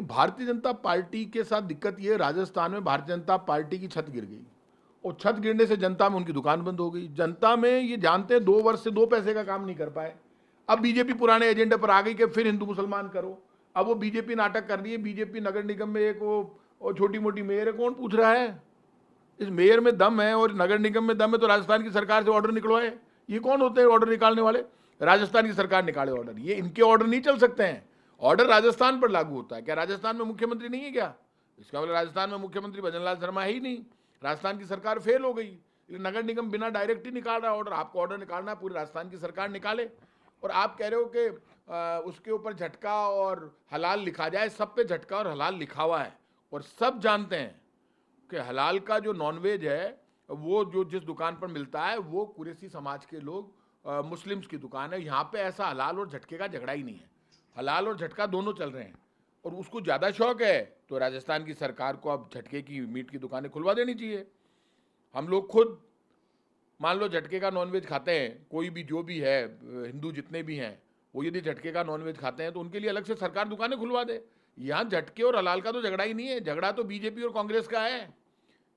Bharatiya Janata party के साथ दिक्कत ये है, राजस्थान में भारतीय जनता पार्टी की छत गिर गई और छत गिरने से जनता में उनकी दुकान बंद हो गई। जनता में ये जानते हैं 2 वर्ष से 2 पैसे का काम नहीं कर पाए। अब बीजेपी पुराने एजेंडे पर आ गई कि फिर हिंदू मुसलमान करो। अब वो बीजेपी नाटक कर रही है। बीजेपी नगर निगम में एक वो छोटी मोटी मेयर है, कौन पूछ रहा है? इस मेयर में दम है और नगर निगम में दम है तो राजस्थान की सरकार से ऑर्डर निकलवाए। ये कौन होते हैं ऑर्डर निकालने वाले? राजस्थान की सरकार निकाले ऑर्डर। ये इनके ऑर्डर नहीं चल सकते हैं। ऑर्डर राजस्थान पर लागू होता है। क्या राजस्थान में मुख्यमंत्री नहीं है क्या? इसका मतलब राजस्थान में मुख्यमंत्री भजनलाल शर्मा है ही नहीं। राजस्थान की सरकार फेल हो गई। नगर निगम बिना डायरेक्ट ही निकाल रहा है ऑर्डर। आपको ऑर्डर निकालना है, पूरी राजस्थान की सरकार निकाले। और आप कह रहे हो कि उसके ऊपर झटका और हलाल लिखा जाए। सब पे झटका और हलाल लिखा हुआ है और सब जानते हैं कि हलाल का जो नॉनवेज है वो जो जिस दुकान पर मिलता है वो कुरैशी समाज के लोग, मुस्लिम्स की दुकान है। यहाँ पे ऐसा हलाल और झटके का झगड़ा ही नहीं है। हलाल और झटका दोनों चल रहे हैं और उसको ज़्यादा शौक है तो राजस्थान की सरकार को अब झटके की मीट की दुकानें खुलवा देनी चाहिए। हम लोग खुद मान लो झटके का नॉनवेज खाते हैं, कोई भी जो भी है, हिंदू जितने भी हैं, वो यदि झटके का नॉनवेज खाते हैं तो उनके लिए अलग से सरकार दुकानें खुलवा दे। यहाँ झटके और हलाल का तो झगड़ा ही नहीं है। झगड़ा तो बीजेपी और कांग्रेस का है।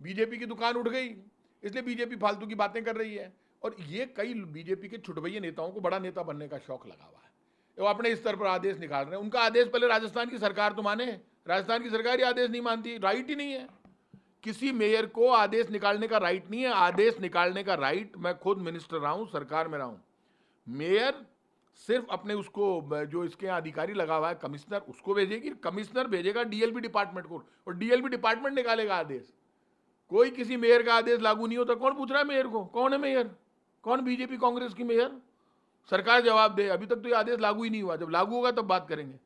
बीजेपी की दुकान उठ गई इसलिए बीजेपी फालतू की बातें कर रही है। और ये कई बीजेपी के छुटभैये नेताओं को बड़ा नेता बनने का शौक लगा हुआ है। वो अपने स्तर पर आदेश निकाल रहे हैं। उनका आदेश पहले राजस्थान की सरकार तो माने। राजस्थान की सरकार ही आदेश नहीं मानती। राइट ही नहीं है। किसी मेयर को आदेश निकालने का राइट नहीं है। आदेश निकालने का राइट, मैं खुद मिनिस्टर रहा हूं, सरकार में रहा हूं, मेयर सिर्फ अपने उसको जो इसके यहाँ अधिकारी लगा हुआ है कमिश्नर, उसको भेजेगी। कमिश्नर भेजेगा डीएलबी डिपार्टमेंट को और डीएलबी डिपार्टमेंट निकालेगा आदेश। कोई किसी मेयर का आदेश लागू नहीं होता। कौन पूछ रहा है मेयर को? कौन है मेयर? कौन बीजेपी कांग्रेस की मेयर? सरकार जवाब दे। अभी तक तो ये आदेश लागू ही नहीं हुआ। जब लागू होगा तब बात करेंगे।